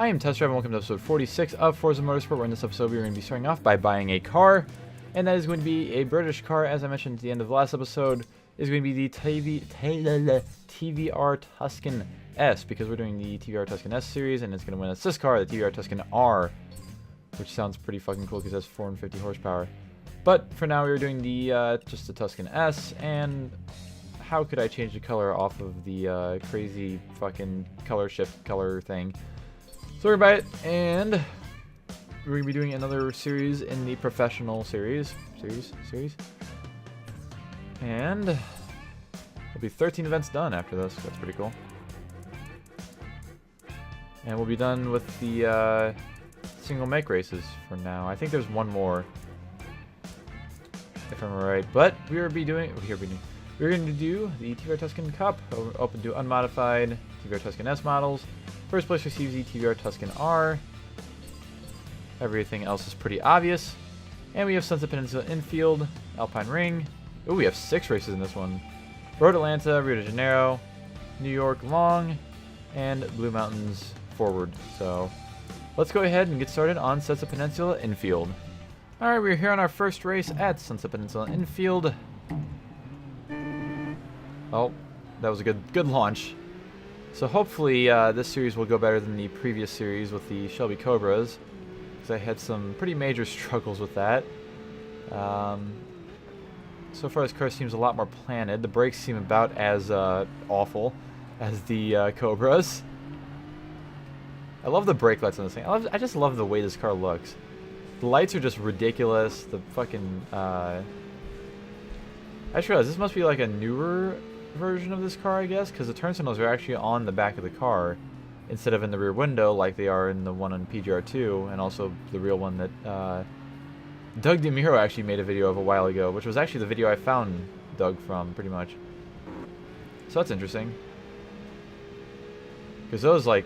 I am Test Drive and welcome to episode 46 of Forza Motorsport, where in this episode we are going to be starting off by buying a car, and that is going to be a British car. As I mentioned at the end of the last episode, is going to be the TVR Tuscan S, because we're doing the TVR Tuscan S series, and it's going to win us this car, the TVR Tuscan R, which sounds pretty fucking cool because it has 450 horsepower. But for now we are doing the just the Tuscan S, and how could I change the color off of the crazy fucking color shift color thing? So we're gonna buy it, and we're gonna be doing another series in the professional series, and there'll be 13 events done after this. That's pretty cool. And we'll be done with the single make races for now. I think there's one more, if I'm right. But we're going to do the TVR Tuscan Cup, open to unmodified TVR Tuscan S models. First place receives the TVR Tuscan R. Everything else is pretty obvious. And we have Sunset Peninsula Infield, Alpine Ring. Ooh, we have 6 races in this one. Road Atlanta, Rio de Janeiro, New York Long, and Blue Mountains Forward. So let's go ahead and get started on Sunset Peninsula Infield. Alright, we're here on our first race at Sunset Peninsula Infield. Oh, that was a good launch. So hopefully this series will go better than the previous series with the Shelby Cobras, because I had some pretty major struggles with that. So far this car seems a lot more planted. The brakes seem about as awful as the Cobras. I love the brake lights on this thing. I just love the way this car looks. The lights are just ridiculous. The fucking I just realized this must be like a newer version of this car, I guess, because the turn signals are actually on the back of the car instead of in the rear window like they are in the one on PGR2, and also the real one that Doug DeMiro actually made a video of a while ago, which was actually the video I found Doug from, pretty much. So that's interesting, because those, like,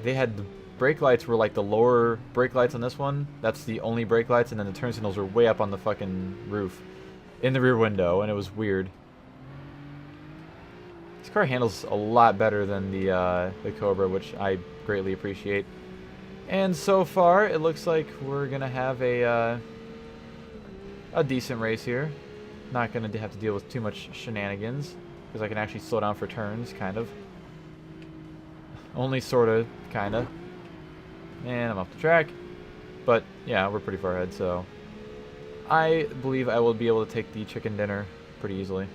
they had the brake lights were like the lower brake lights on this one. That's the only brake lights, and then the turn signals were way up on the fucking roof in the rear window, and it was weird. This car handles a lot better than the Cobra, which I greatly appreciate. And so far, it looks like we're gonna have a decent race here. Not gonna have to deal with too much shenanigans, because I can actually slow down for turns, kind of. Only sorta, kinda. And I'm off the track. But yeah, we're pretty far ahead, so I believe I will be able to take the chicken dinner pretty easily.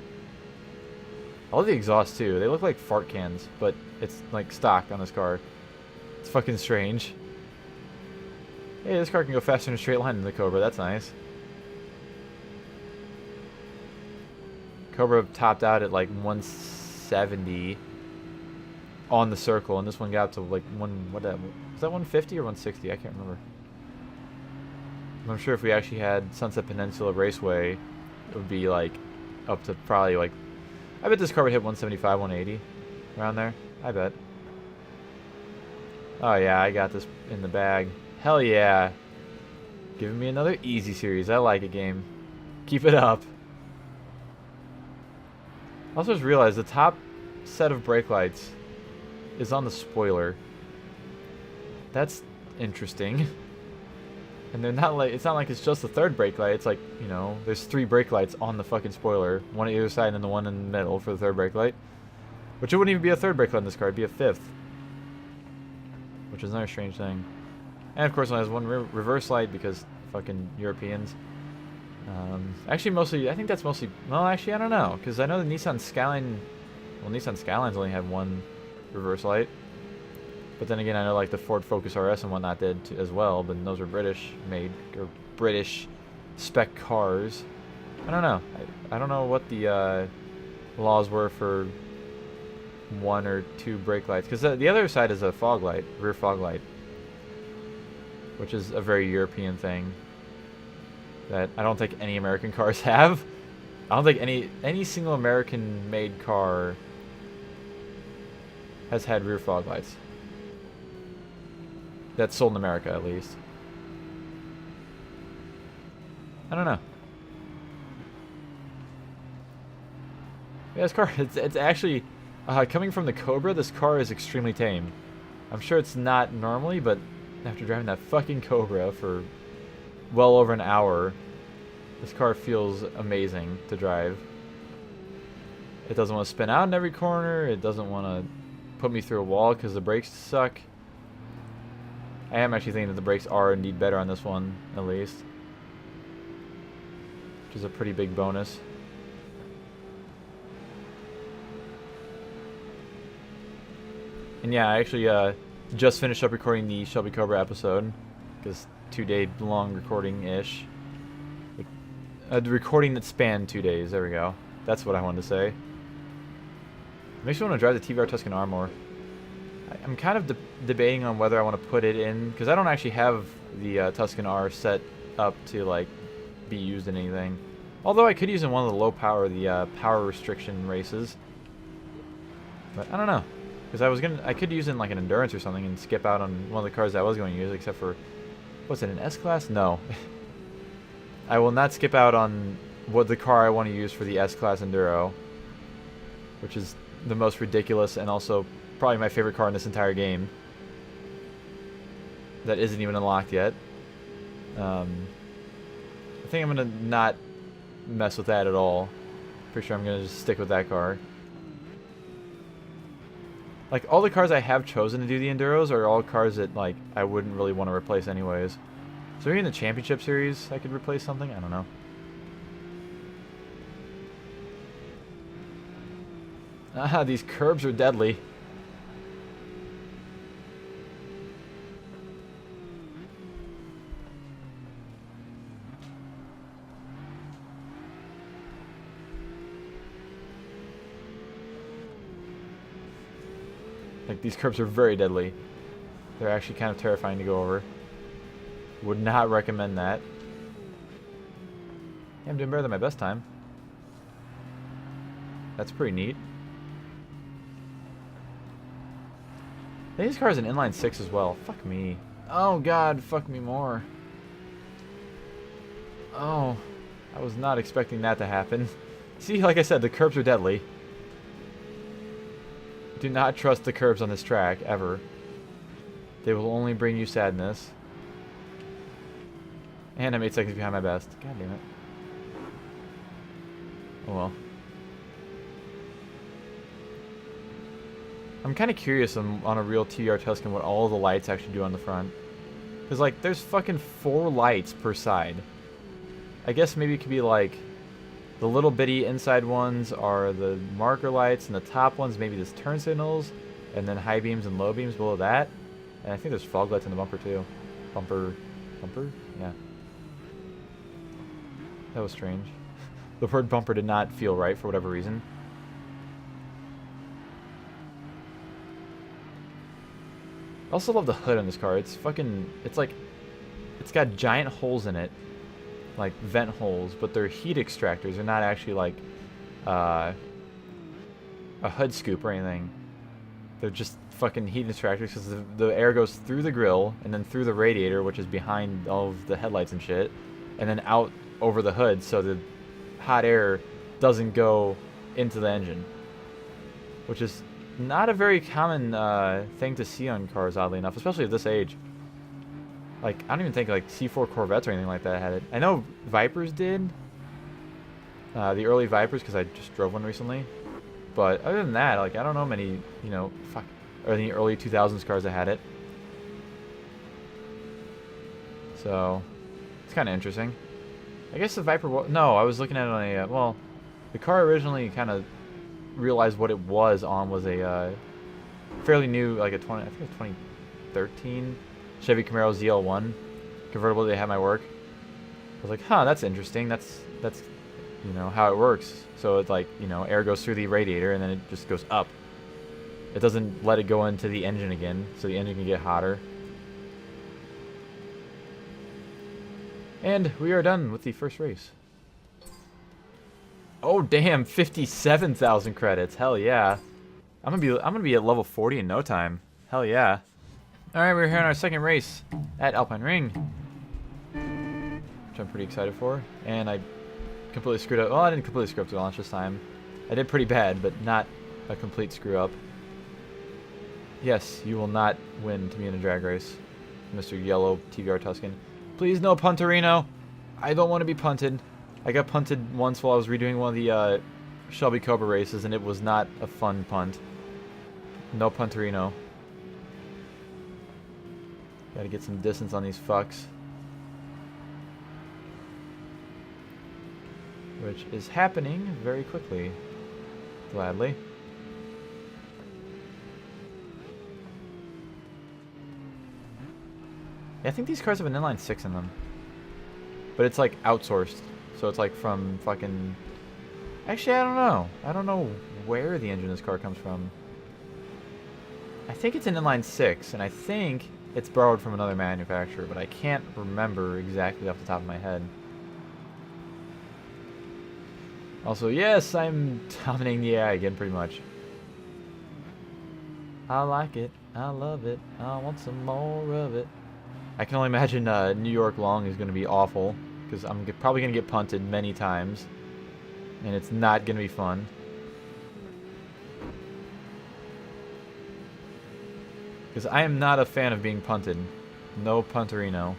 I love the exhaust too. They look like fart cans, but it's like stock on this car. It's fucking strange. Hey, this car can go faster in a straight line than the Cobra. That's nice. Cobra topped out at like 170 on the circle, and this one got up to like was that 150 or 160? I can't remember. I'm sure if we actually had Sunset Peninsula Raceway, it would be like up to probably like, I bet this car would hit 175, 180, around there. I bet. Oh yeah, I got this in the bag. Hell yeah. Giving me another easy series. I like it, game. Keep it up. I also just realized the top set of brake lights is on the spoiler. That's interesting. And they're not like, it's not like it's just the third brake light. It's like, you know, there's 3 brake lights on the fucking spoiler. One at either side and then the one in the middle for the third brake light. Which it wouldn't even be a third brake light in this car, it'd be a 5th. Which is another strange thing. And of course it has one reverse light because fucking Europeans. Actually mostly, I think that's mostly, well actually I don't know. Because I know the Nissan Skyline, well Nissan Skylines only had one reverse light. But then again, I know like the Ford Focus RS and whatnot did as well, but those are British made, or British spec cars. I don't know. I don't know what the laws were for 1 or 2 brake lights, because the other side is a fog light, rear fog light, which is a very European thing that I don't think any American cars have. I don't think any single American made car has had rear fog lights. That's sold in America, at least. I don't know. Yeah, this car, it's actually, coming from the Cobra, this car is extremely tame. I'm sure it's not normally, but after driving that fucking Cobra for well over an hour, this car feels amazing to drive. It doesn't want to spin out in every corner. It doesn't want to put me through a wall because the brakes suck. I am actually thinking that the brakes are indeed better on this one, at least. Which is a pretty big bonus. And yeah, I actually just finished up recording the Shelby Cobra episode. Because 2-day long recording-ish. The recording that spanned 2 days. There we go. That's what I wanted to say. Makes me want to drive the TVR Tuscan R more. I'm kind of debating on whether I want to put it in, because I don't actually have the Tuscan R set up to like be used in anything. Although I could use in one of the low power, the power restriction races. But I don't know, because I could use it in like an endurance or something and skip out on one of the cars that I was going to use, except for, what's it, an S class? No. I will not skip out on what the car I want to use for the S class enduro, which is the most ridiculous and also probably my favorite car in this entire game. That isn't even unlocked yet. I think I'm gonna not mess with that at all. Pretty sure I'm gonna just stick with that car. Like, all the cars I have chosen to do the enduros are all cars that like I wouldn't really want to replace anyways. So maybe in the championship series I could replace something? I don't know. Ah, these curbs are deadly. Like, these curbs are very deadly. They're actually kind of terrifying to go over. Would not recommend that. Yeah, I'm doing better than my best time. That's pretty neat. I think this car is an inline 6 as well. Fuck me. Oh god, fuck me more. Oh, I was not expecting that to happen. See, like I said, the curbs are deadly. Do not trust the curbs on this track, ever. They will only bring you sadness. And I'm 8 seconds behind my best. God damn it. Oh well. I'm kind of curious on a real TVR Tuscan what all the lights actually do on the front. Because, like, there's fucking 4 lights per side. I guess maybe it could be, like, the little bitty inside ones are the marker lights, and the top ones maybe just turn signals, and then high beams and low beams below that. And I think there's fog lights in the bumper, too. Bumper? Yeah. That was strange. The word bumper did not feel right for whatever reason. I also love the hood on this car. It's fucking, it's like, it's got giant holes in it, like vent holes, but they're heat extractors. They're not actually like a hood scoop or anything. They're just fucking heat extractors because the air goes through the grill and then through the radiator, which is behind all of the headlights and shit, and then out over the hood so the hot air doesn't go into the engine, which is not a very common thing to see on cars, oddly enough, especially at this age. Like, I don't even think like C4 Corvettes or anything like that had it. I know Vipers did, the early Vipers, because I just drove one recently. But other than that, like, I don't know many, you know, or any early 2000s cars that had it. So, it's kind of interesting. I guess the Viper, no, I was looking at it on a, well, the car originally kind of realized what it was on was a fairly new, like a I think it was 2013 Chevy Camaro ZL1 convertible they had my work. I was like, huh, that's interesting. That's you know how it works. So it's like, you know, air goes through the radiator and then it just goes up. It doesn't let it go into the engine again, so the engine can get hotter. And we are done with the first race. Oh damn, 57,000 credits. Hell yeah. I'm gonna be at level 40 in no time. Hell yeah. Alright, we're here on our second race at Alpine Ring, which I'm pretty excited for. And I completely screwed up. Well, I didn't completely screw up the launch this time. I did pretty bad, but not a complete screw up. Yes, you will not win to be in a drag race, Mr. Yellow TVR Tuscan. Please no punterino. I don't want to be punted. I got punted once while I was redoing one of the Shelby Cobra races, and it was not a fun punt. No punterino. Gotta get some distance on these fucks. Which is happening very quickly. Gladly. Yeah, I think these cars have an inline 6 in them. But it's like outsourced. So it's like from fucking... Actually, I don't know. I don't know where the engine of this car comes from. I think it's an inline 6, and I think it's borrowed from another manufacturer, but I can't remember exactly off the top of my head. Also, yes, I'm dominating the AI again, pretty much. I like it. I love it. I want some more of it. I can only imagine New York Long is going to be awful, because I'm probably going to get punted many times, and it's not going to be fun. Because I am not a fan of being punted. No punterino.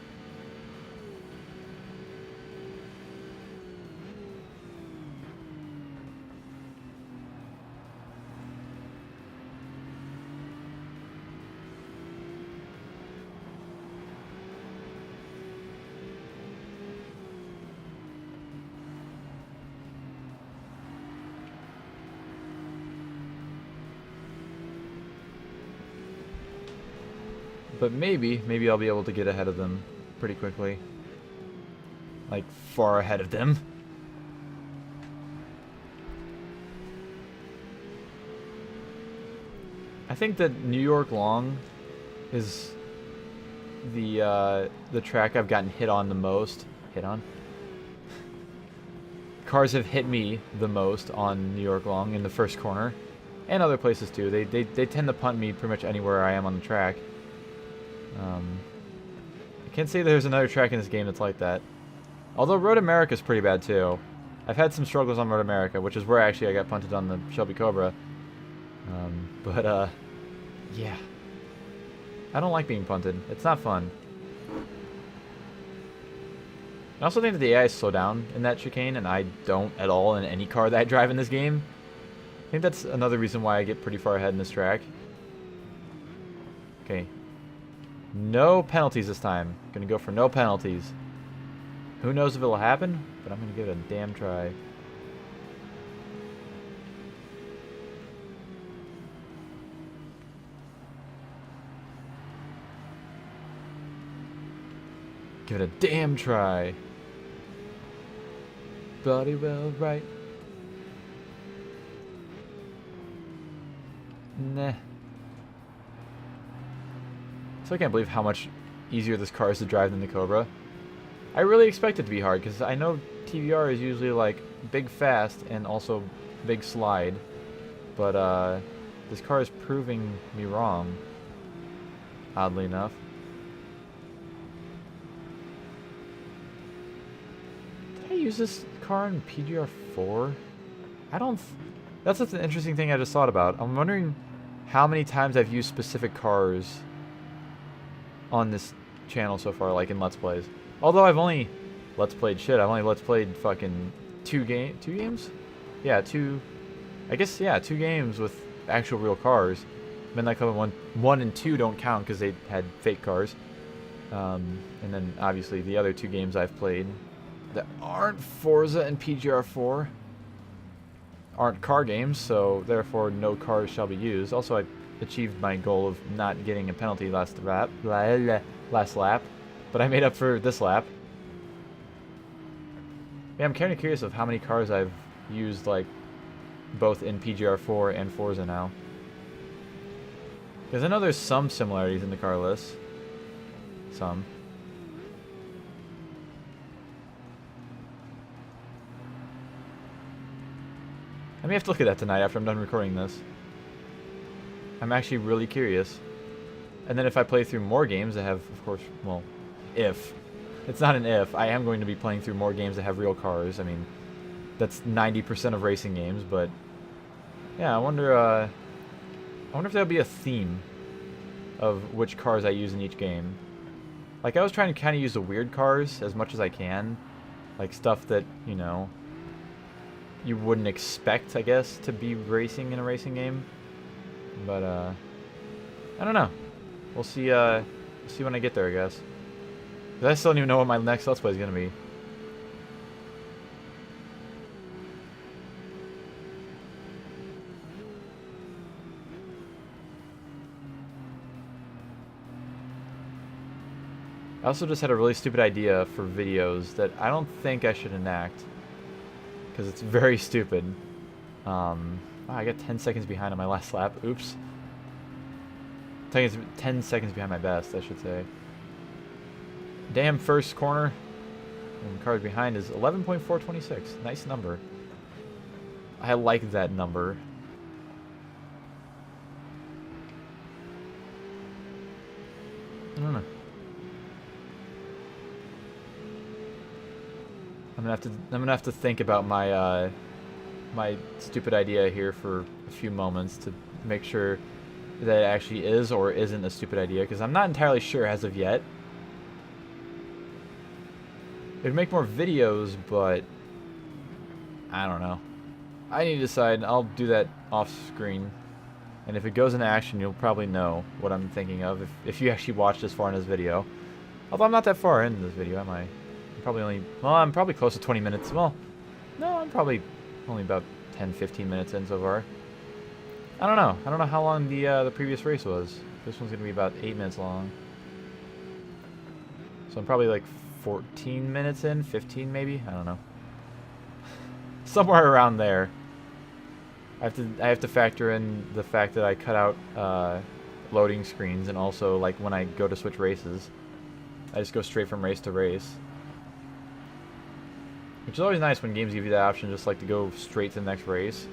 But maybe I'll be able to get ahead of them pretty quickly. Like, far ahead of them. I think that New York Long is the track I've gotten hit on the most. Hit on? Cars have hit me the most on New York Long in the first corner. And other places too. They tend to punt me pretty much anywhere I am on the track. I can't say there's another track in this game that's like that. Although Road America is pretty bad too. I've had some struggles on Road America, which is where actually I got punted on the Shelby Cobra. Yeah. I don't like being punted. It's not fun. I also think that the AI is slow down in that chicane, and I don't at all in any car that I drive in this game. I think that's another reason why I get pretty far ahead in this track. Okay. No penalties this time. Gonna go for no penalties. Who knows if it'll happen, but I'm gonna give it a damn try. Give it a damn try. Bloody well right. Nah. So I can't believe how much easier this car is to drive than the Cobra. I really expect it to be hard, because I know TVR is usually like big fast and also big slide. But this car is proving me wrong, oddly enough. Did I use this car in PGR4? I don't... That's an interesting thing I just thought about. I'm wondering how many times I've used specific cars on this channel so far, like in Let's Plays. Although I've only Let's Played shit. I've only Let's Played fucking two games? Yeah, two games with actual real cars. Midnight Club 1 and 2 don't count because they had fake cars. And then obviously the other 2 games I've played that aren't Forza and PGR4 aren't car games, so therefore no cars shall be used. Also, I achieved my goal of not getting a penalty last lap, but I made up for this lap. Yeah, I'm kind of curious of how many cars I've used, like, both in PGR4 and Forza now. Because I know there's some similarities in the car list. Some. I may have to look at that tonight after I'm done recording this. I'm actually really curious. And then if I play through more games that have, of course, well, if. It's not an if. I am going to be playing through more games that have real cars. I mean, that's 90% of racing games, but... Yeah, I wonder if there'll be a theme of which cars I use in each game. Like, I was trying to kind of use the weird cars as much as I can. Like, stuff that, you know, you wouldn't expect, I guess, to be racing in a racing game. But, I don't know. We'll see when I get there, I guess. 'Cause I still don't even know what my next Let's Play is going to be. I also just had a really stupid idea for videos that I don't think I should enact. Because it's very stupid. Wow, I got 10 seconds behind on my last lap. Oops. 10 seconds behind my best, I should say. Damn first corner. And the car behind is 11.426. Nice number. I like that number. I don't know. I'm gonna have to think about my my stupid idea here for a few moments to make sure that it actually is or isn't a stupid idea, because I'm not entirely sure as of yet. It'd make more videos, but I don't know. I need to decide. I'll do that off screen, and if it goes into action, you'll probably know what I'm thinking of if you actually watch this far in this video. Although I'm not that far in this video, am I? I'm probably close to 20 minutes. Well, no, I'm probably only about 10-15 minutes in so far. I don't know. I don't know how long the previous race was. This one's gonna be about 8 minutes long. So I'm probably like 14 minutes in, 15 maybe. I don't know. Somewhere around there. I have to factor in the fact that I cut out loading screens, and also like when I go to switch races, I just go straight from race to race. Which is always nice when games give you that option, just like to go straight to the next race.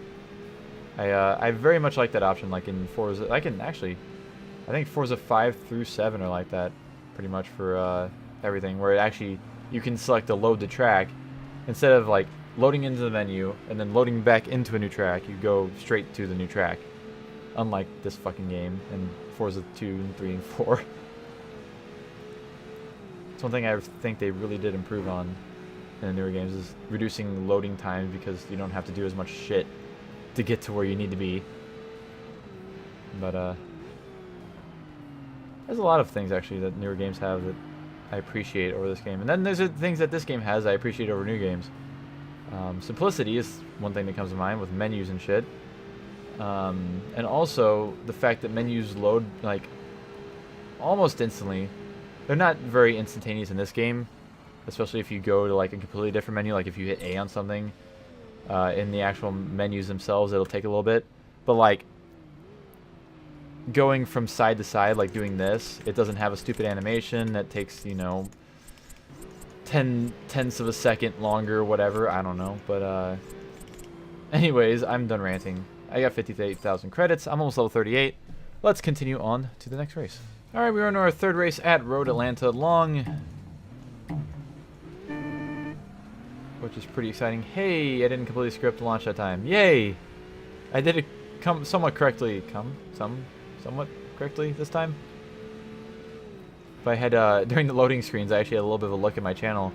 I very much like that option, like in Forza. I think Forza 5 through 7 are like that, pretty much for everything, where it actually, you can select to load the track, instead of like loading into the menu and then loading back into a new track, you go straight to the new track. Unlike this fucking game and Forza 2 and 3 and 4. It's one thing I think they really did improve on in the newer games, is reducing loading times, because you don't have to do as much shit to get to where you need to be. But there's a lot of things actually that newer games have that I appreciate over this game, and then there's things that this game has I appreciate over new games. Simplicity is one thing that comes to mind with menus and shit, and also the fact that menus load like almost instantly. They're not very instantaneous in this game, especially if you go to like a completely different menu. Like if you hit A on something in the actual menus themselves, it'll take a little bit. But like going from side to side, like doing this, it doesn't have a stupid animation that takes, you know, 10/10ths of a second longer, whatever. I don't know. But anyways, I'm done ranting. I got 58,000 credits. I'm almost level 38. Let's continue on to the next race. All right, we're on our third race at Road Atlanta Long, which is pretty exciting. Hey, I didn't completely script launch that time. Yay! I did it somewhat correctly. Somewhat correctly this time. If I had, during the loading screens, I actually had a little bit of a look at my channel.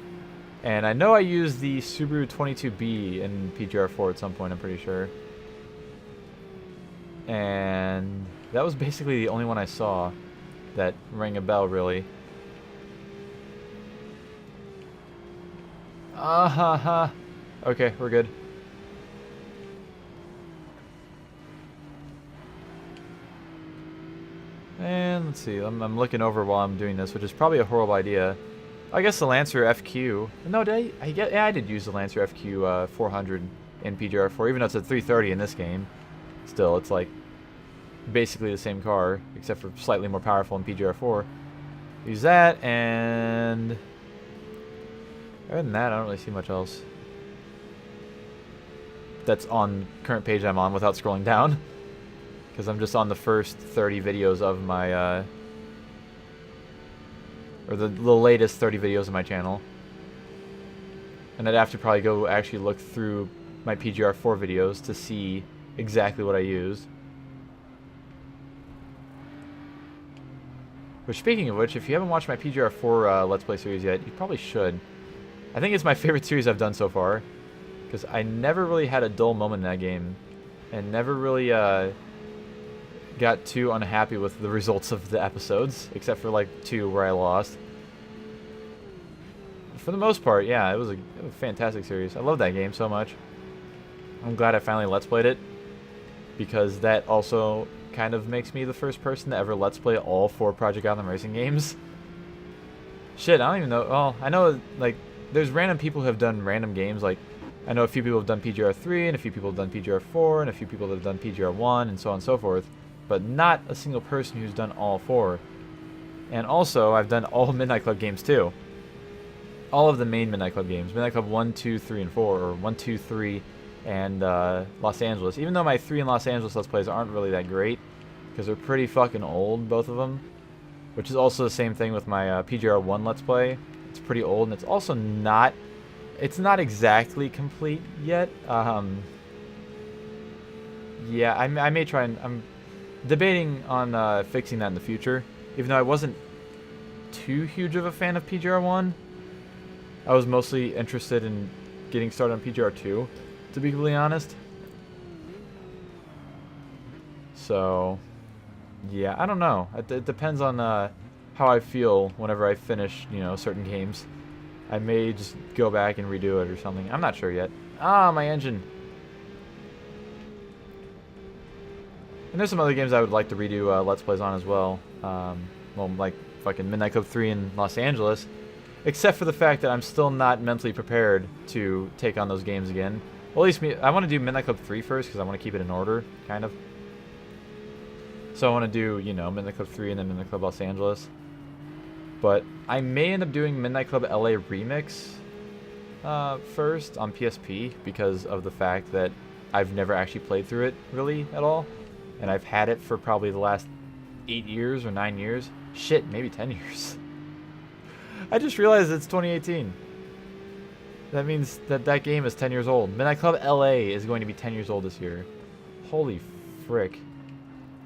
And I know I used the Subaru 22B in PGR4 at some point, I'm pretty sure. And that was basically the only one I saw that rang a bell, really. Okay, we're good. And let's see, I'm looking over while I'm doing this, which is probably a horrible idea. I guess the Lancer FQ. No, I did use the Lancer FQ 400 in PGR4, even though it's a 330 in this game. Still, it's like basically the same car, except for slightly more powerful in PGR4. Use that, and other than that, I don't really see much else that's on current page I'm on without scrolling down, because I'm just on the first 30 videos of my or the latest 30 videos of my channel, and I'd have to probably go actually look through my PGR4 videos to see exactly what I used. Which, speaking of which, if you haven't watched my PGR4 Let's Play series yet, you probably should. I think it's my favorite series I've done so far, because I never really had a dull moment in that game, and never really got too unhappy with the results of the episodes, except for like 2 where I lost. For the most part, yeah, it was a fantastic series. I love that game so much. I'm glad I finally Let's Played it, because that also kind of makes me the first person to ever Let's Play all 4 Project Gotham Racing games. Shit, I don't even know. Well, I know, like, there's random people who have done random games. Like, I know a few people have done PGR3, and a few people have done PGR4, and a few people that have done PGR1, and so on and so forth. But not a single person who's done all 4. And also, I've done all Midnight Club games, too. All of the main Midnight Club games. Midnight Club 1, 2, 3, and 4, or 1, 2, 3, and Los Angeles. Even though my 3 in Los Angeles Let's Plays aren't really that great, because they're pretty fucking old, both of them. Which is also the same thing with my PGR1 Let's Play. It's pretty old, and it's also not... It's not exactly complete yet. Yeah, I may try and... I'm debating on fixing that in the future. Even though I wasn't too huge of a fan of PGR1. I was mostly interested in getting started on PGR2, to be completely honest. So, yeah, I don't know. It depends on how I feel whenever I finish, you know, certain games. I may just go back and redo it or something. I'm not sure yet. Ah, my engine. And there's some other games I would like to redo Let's Plays on as well. Well, like fucking Midnight Club 3 in Los Angeles. Except for the fact that I'm still not mentally prepared to take on those games again. Well, at least I want to do Midnight Club 3 first, because I want to keep it in order, kind of. So I want to do, you know, Midnight Club 3 and then Midnight Club Los Angeles. But I may end up doing Midnight Club LA Remix first on PSP, because of the fact that I've never actually played through it, really, at all. And I've had it for probably the last 8 years or 9 years. Shit, maybe 10 years. I just realized it's 2018. That means that that game is 10 years old. Midnight Club LA is going to be 10 years old this year. Holy frick.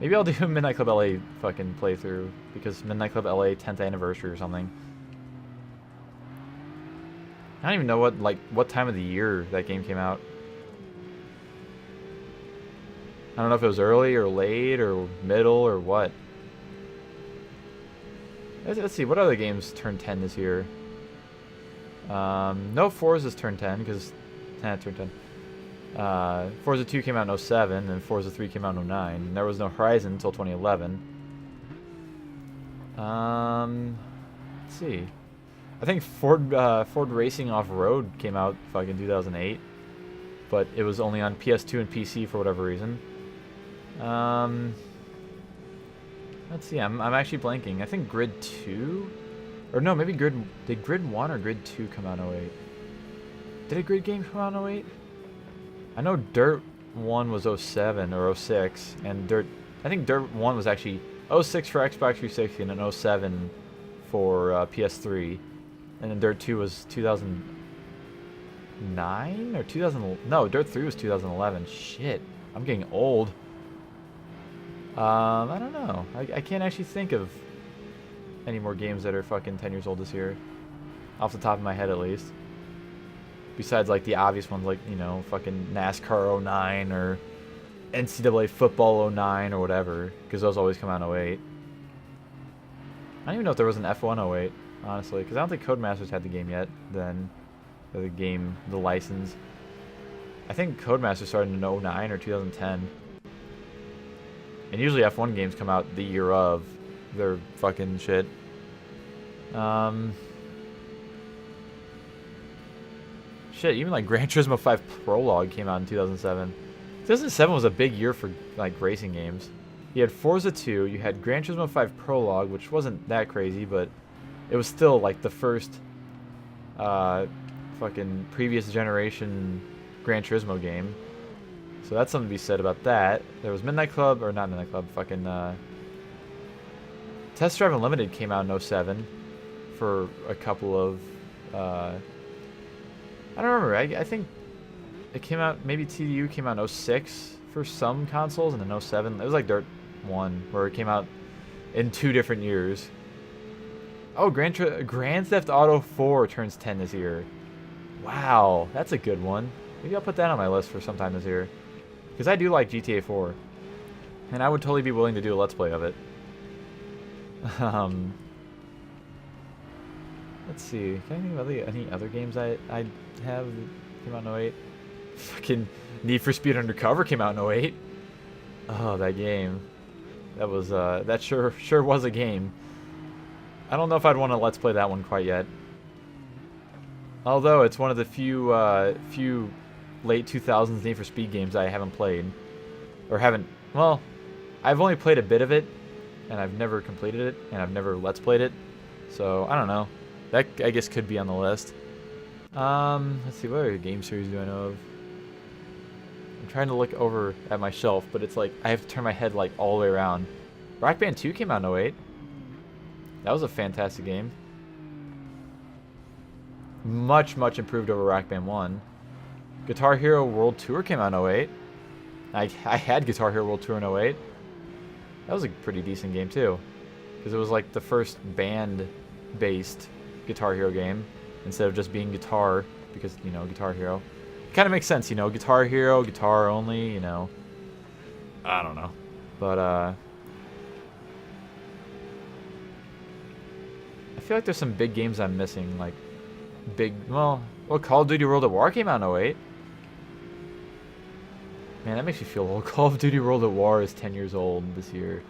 Maybe I'll do a Midnight Club LA fucking playthrough, because Midnight Club LA 10th anniversary or something. I don't even know what time of the year that game came out. I don't know if it was early or late or middle or what. Let's see, what other games turned 10 this year? No Forza's turned 10, because... turned 10. Forza 2 came out in 07, and Forza 3 came out in 09. And there was no Horizon until 2011. Let's see. I think Ford Racing Off-Road came out fucking 2008. But it was only on PS2 and PC for whatever reason. Let's see, I'm actually blanking. I think Grid 2? Or no, maybe did Grid 1 or Grid 2 come out in 08? Did a Grid game come out in 08? I know Dirt 1 was 07 or 06, and I think Dirt 1 was actually 06 for Xbox 360 and then 07 for PS3. And then Dirt 2 was 2009 or 2000? No, Dirt 3 was 2011. Shit, I'm getting old. I don't know. I can't actually think of any more games that are fucking 10 years old this year. Off the top of my head, at least. Besides, like, the obvious ones, like, you know, fucking NASCAR 09 or NCAA Football 09 or whatever. Because those always come out in 08. I don't even know if there was an F1 08, honestly. Because I don't think Codemasters had the game yet then. The license. I think Codemasters started in 09 or 2010. And usually F1 games come out the year of their fucking shit. Shit, even like Gran Turismo 5 Prologue came out in 2007. 2007 was a big year for like racing games. You had Forza 2, you had Gran Turismo 5 Prologue, which wasn't that crazy, but it was still like the first fucking previous generation Gran Turismo game. So that's something to be said about that. There was Midnight Club, or not Midnight Club, fucking Test Drive Unlimited came out in 07 for a couple of I don't remember. I think it came out, maybe TDU came out in 06 for some consoles, and then 07 it was like Dirt 1 where it came out in 2 different years. Oh, Grand Theft Auto 4 turns 10 this year. Wow, that's a good one. Maybe I'll put that on my list for sometime this year. Because I do like GTA 4. And I would totally be willing to do a Let's Play of it. Let's see. Can I think of any other games I have that came out in 08? Fucking Need for Speed Undercover came out in 08. Oh, that game. That was, that sure was a game. I don't know if I'd want to Let's Play that one quite yet. Although it's one of the few late 2000s Need for Speed games I haven't played. Or haven't, well, I've only played a bit of it, and I've never completed it, and I've never Let's Played it. So, I don't know. That, I guess, could be on the list. Let's see, what other game series do I know of? I'm trying to look over at my shelf, but it's like, I have to turn my head, like, all the way around. Rock Band 2 came out in 08. That was a fantastic game. Much improved over Rock Band 1. Guitar Hero World Tour came out in 08. I had Guitar Hero World Tour in 08. That was a pretty decent game too. Because it was like the first band-based Guitar Hero game. Instead of just being guitar. Because, you know, Guitar Hero. It kind of makes sense, you know. Guitar Hero, guitar only, you know. I don't know. But, I feel like there's some big games I'm missing. Like, well, Call of Duty World at War came out in 08. Man, that makes me feel old. Call of Duty World at War is 10 years old this year.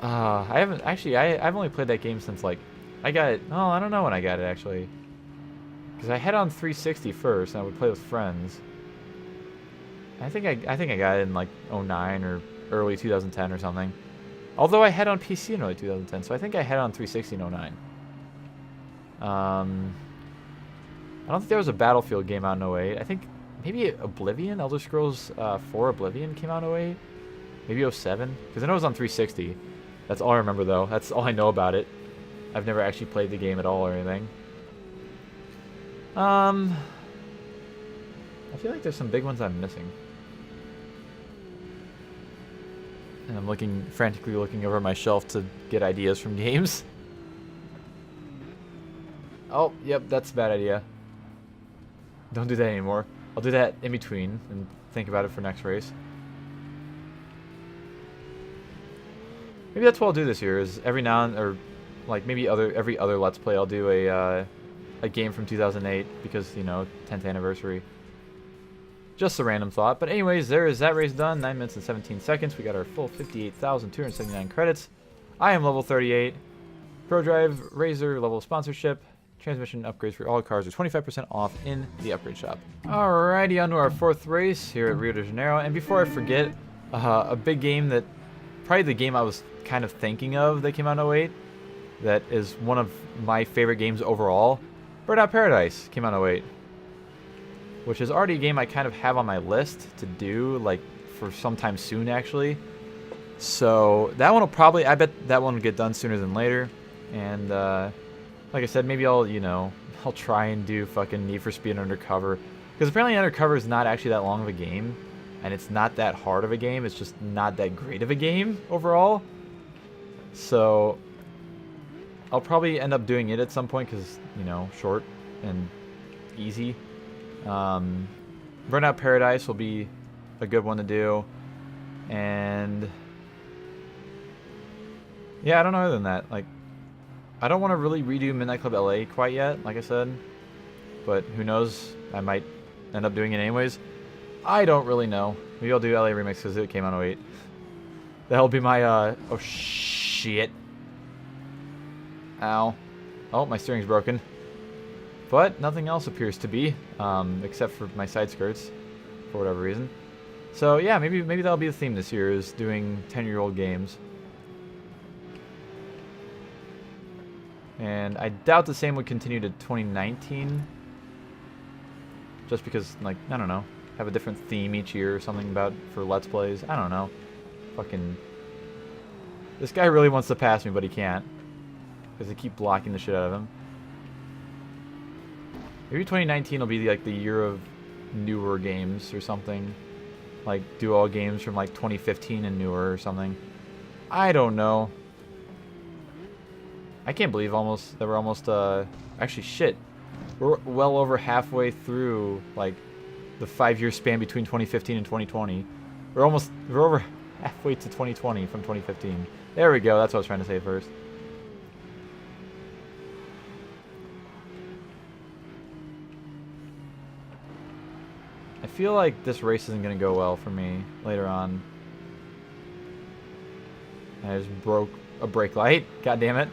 I haven't, actually, I've only played that game since, like, I got it, oh, I don't know when I got it, actually. Because I had it on 360 first, and I would play with friends. I think I got it in, like, 09 or early 2010 or something. Although I had it on PC in early 2010, so I think I had it on 360 in 09. I don't think there was a Battlefield game out in 08. I think maybe Oblivion, Elder Scrolls 4 Oblivion came out in 08. Maybe 07. Because I know it was on 360. That's all I remember, though. That's all I know about it. I've never actually played the game at all or anything. I feel like there's some big ones I'm missing. And I'm frantically looking over my shelf to get ideas from games. Oh, yep, that's a bad idea. Don't do that anymore. I'll do that in between and think about it for next race. Maybe that's what I'll do this year. Is every now and or like maybe every other Let's Play I'll do a game from 2008 because, you know, 10th anniversary. Just a random thought. But anyways, there is that race done. 9 minutes and 17 seconds. We got our full 58,279 credits. I am level 38. ProDrive Razor level sponsorship. Transmission upgrades for all cars are 25% off in the upgrade shop. Alrighty, on to our 4th race here at Rio de Janeiro. And before I forget, a big game that, probably the game I was kind of thinking of that came out in 08, that is one of my favorite games overall. Burnout Paradise came out in 08. Which is already a game I kind of have on my list to do, like, for sometime soon, actually. So, that one will probably, I bet that one will get done sooner than later. And, like I said, maybe I'll try and do fucking Need for Speed Undercover. Because apparently Undercover is not actually that long of a game. And it's not that hard of a game. It's just not that great of a game overall. So, I'll probably end up doing it at some point because, you know, short and easy. Burnout Paradise will be a good one to do. And, yeah, I don't know other than that. Like, I don't want to really redo Midnight Club LA quite yet, like I said. But who knows? I might end up doing it anyways. I don't really know. Maybe I'll do LA Remix because it came out in 08. That'll be my, oh shit. Ow. Oh, my steering's broken. But nothing else appears to be, except for my side skirts, for whatever reason. So yeah, maybe that'll be the theme this year, is doing 10-year-old games. And I doubt the same would continue to 2019. Just because, like, I don't know, have a different theme each year or something about for Let's Plays. I don't know. Fucking, this guy really wants to pass me, but he can't, because I keep blocking the shit out of him. Maybe 2019 will be like the year of newer games or something. Like do all games from like 2015 and newer or something. I don't know. I can't believe that we're almost, actually, shit. We're well over halfway through, like, the 5-year span between 2015 and 2020. We're over halfway to 2020 from 2015. There we go. That's what I was trying to say first. I feel like this race isn't going to go well for me later on. I just broke a brake light. God damn it.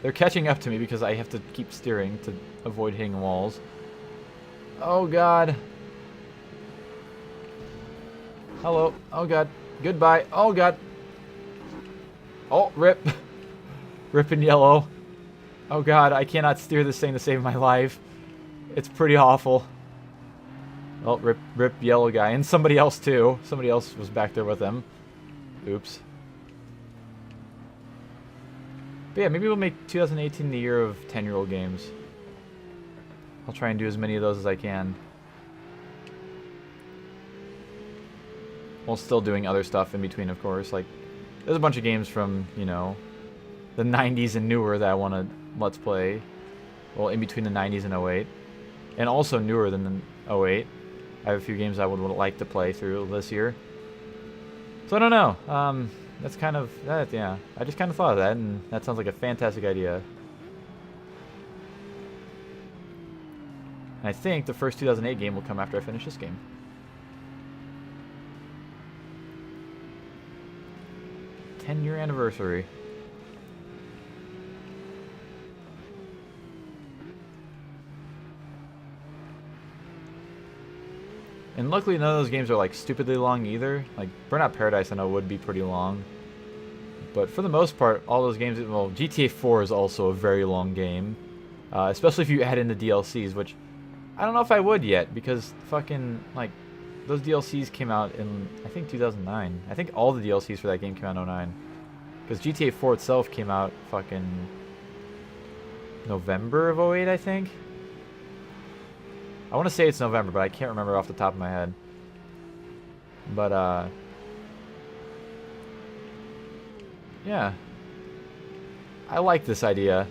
They're catching up to me because I have to keep steering to avoid hitting walls. Oh, God. Hello. Oh, God. Goodbye. Oh, God. Oh, rip. Rip in yellow. Oh, God. I cannot steer this thing to save my life. It's pretty awful. Oh, rip yellow guy. And somebody else, too. Somebody else was back there with him. Oops. But yeah, maybe we'll make 2018 the year of 10-year-old games. I'll try and do as many of those as I can. While still doing other stuff in between, of course. Like, there's a bunch of games from, you know, the 90s and newer that I want to let's play. Well, in between the 90s and 08. And also newer than the 08. I have a few games I would like to play through this year. So I don't know. That's kind of that, yeah. I just kind of thought of that, and that sounds like a fantastic idea. And I think the first 2008 game will come after I finish this game. '10-year anniversary. And luckily none of those games are like stupidly long either. Like Burnout Paradise I know would be pretty long. But for the most part, all those games, well, GTA 4 is also a very long game. Especially if you add in the DLCs, which I don't know if I would yet, because fucking, like, those DLCs came out in, I think, 2009. I think all the DLCs for that game came out in 2009. Because GTA 4 itself came out fucking November of 2008, I think. I want to say it's November, but I can't remember off the top of my head. But, yeah. I like this idea.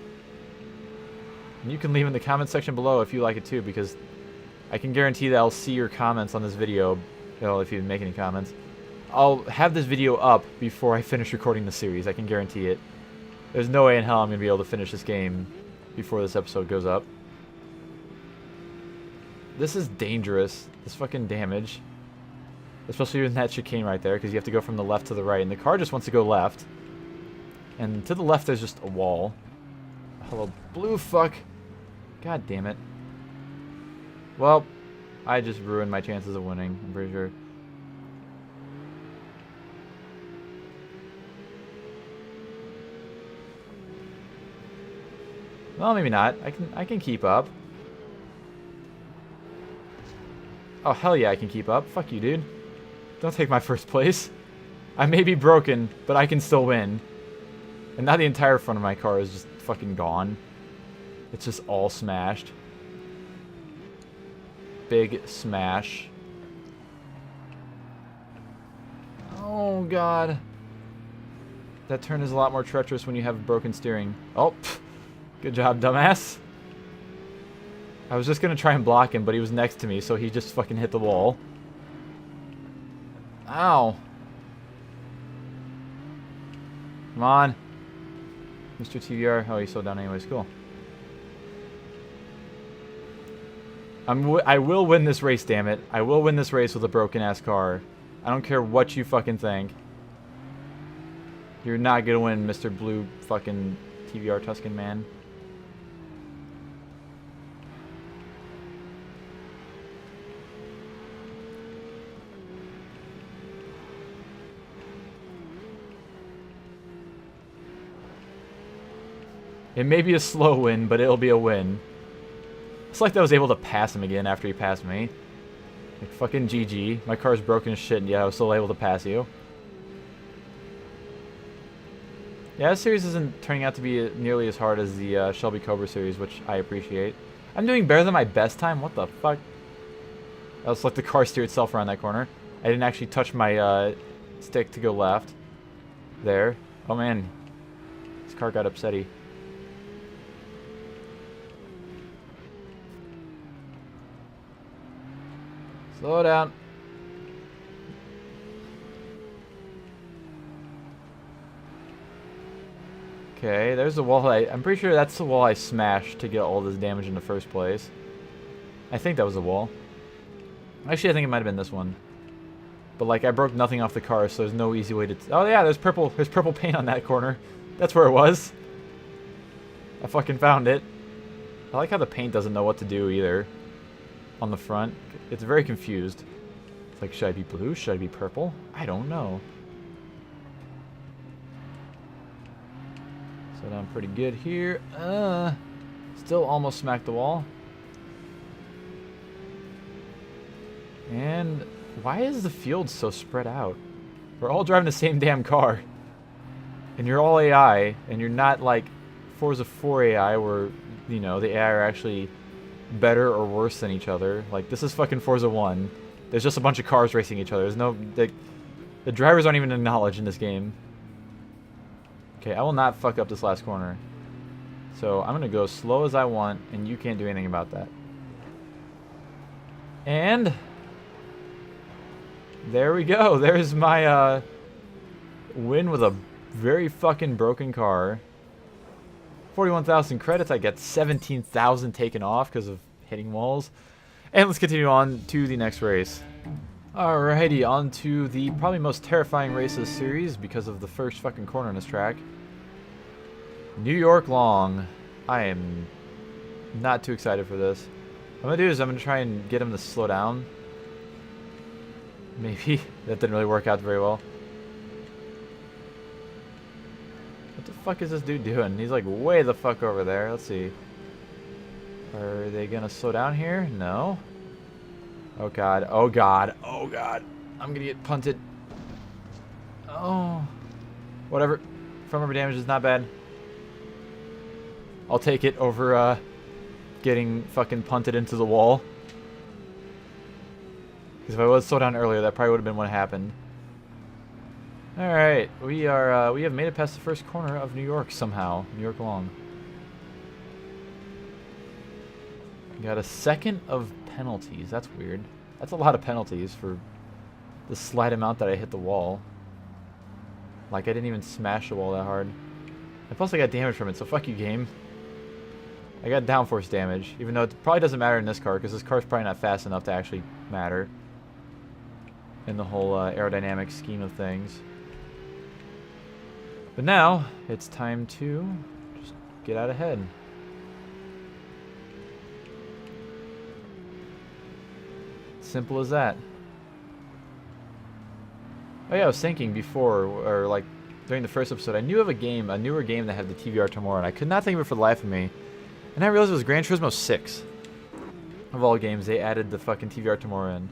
And you can leave in the comment section below if you like it too, because I can guarantee that I'll see your comments on this video, well, if you make any comments. I'll have this video up before I finish recording the series, I can guarantee it. There's no way in hell I'm going to be able to finish this game before this episode goes up. This is dangerous, this fucking damage. Especially in that chicane right there, because you have to go from the left to the right, and the car just wants to go left. And to the left there's just a wall. Hello, blue fuck. God damn it. Well, I just ruined my chances of winning, I'm pretty sure. Well, maybe not. I can keep up. Oh, hell yeah, I can keep up. Fuck you, dude. Don't take my first place. I may be broken, but I can still win. And now the entire front of my car is just fucking gone. It's just all smashed. Big smash. Oh, God. That turn is a lot more treacherous when you have broken steering. Oh, pff. Good job, dumbass. I was just gonna try and block him, but he was next to me, so he just fucking hit the wall. Ow. Come on. Mr. TVR. Oh, he slowed down anyways. Cool. I will win this race, damn it. I will win this race with a broken-ass car. I don't care what you fucking think. You're not gonna win, Mr. Blue fucking TVR Tuscan man. It may be a slow win, but it'll be a win. It's like I was able to pass him again after he passed me. Like, fucking GG. My car's broken as shit, and yet I was still able to pass you. Yeah, this series isn't turning out to be nearly as hard as the Shelby Cobra series, which I appreciate. I'm doing better than my best time? What the fuck? I just let the car steer itself around that corner. I didn't actually touch my stick to go left. There. Oh, man. This car got upsetty. Slow down. Okay, there's the wall I'm pretty sure that's the wall I smashed to get all this damage in the first place. I think that was the wall. Actually, I think it might have been this one. But like, I broke nothing off the car, so there's no easy way to... Oh yeah, there's purple paint on that corner. That's where it was. I fucking found it. I like how the paint doesn't know what to do either. On the front. It's very confused. It's like, should I be blue? Should I be purple? I don't know. So I'm pretty good here. Still almost smacked the wall. And why is the field so spread out? We're all driving the same damn car. And you're all AI, and you're not like Forza 4 AI where, you know, the AI are actually better or worse than each other. Like, this is fucking Forza 1. There's just a bunch of cars racing each other. There's no... The drivers aren't even acknowledged in this game. Okay, I will not fuck up this last corner. So I'm going to go as slow as I want, and you can't do anything about that. And... there we go. There's my win with a very fucking broken car. 41,000 credits. I get 17,000 taken off because of hitting walls. And let's continue on to the next race. Alrighty, on to the probably most terrifying race of the series because of the first fucking corner on this track. New York long. I am not too excited for this. What I'm going to do is I'm going to try and get him to slow down. Maybe. That didn't really work out very well. What the fuck is this dude doing? He's like way the fuck over there. Let's see. Are they going to slow down here? No. Oh god. Oh god. Oh god. I'm going to get punted. Oh. Whatever. Front rubber damage is not bad. I'll take it over getting fucking punted into the wall. Because if I was slowed down earlier, that probably would have been what happened. Alright, we have made it past the first corner of New York somehow. New York long. Got a second of penalties. That's weird. That's a lot of penalties for the slight amount that I hit the wall. Like, I didn't even smash the wall that hard. And plus I got damage from it, so fuck you, game. I got downforce damage, even though it probably doesn't matter in this car, because this car's probably not fast enough to actually matter in the whole aerodynamic scheme of things. But now, it's time to just get out ahead. Simple as that. Oh yeah, I was thinking before, or like during the first episode, I knew of a game, a newer game that had the TVR tomorrow, and I could not think of it for the life of me. And I realized it was Gran Turismo 6. Of all games, they added the fucking TVR tomorrow in.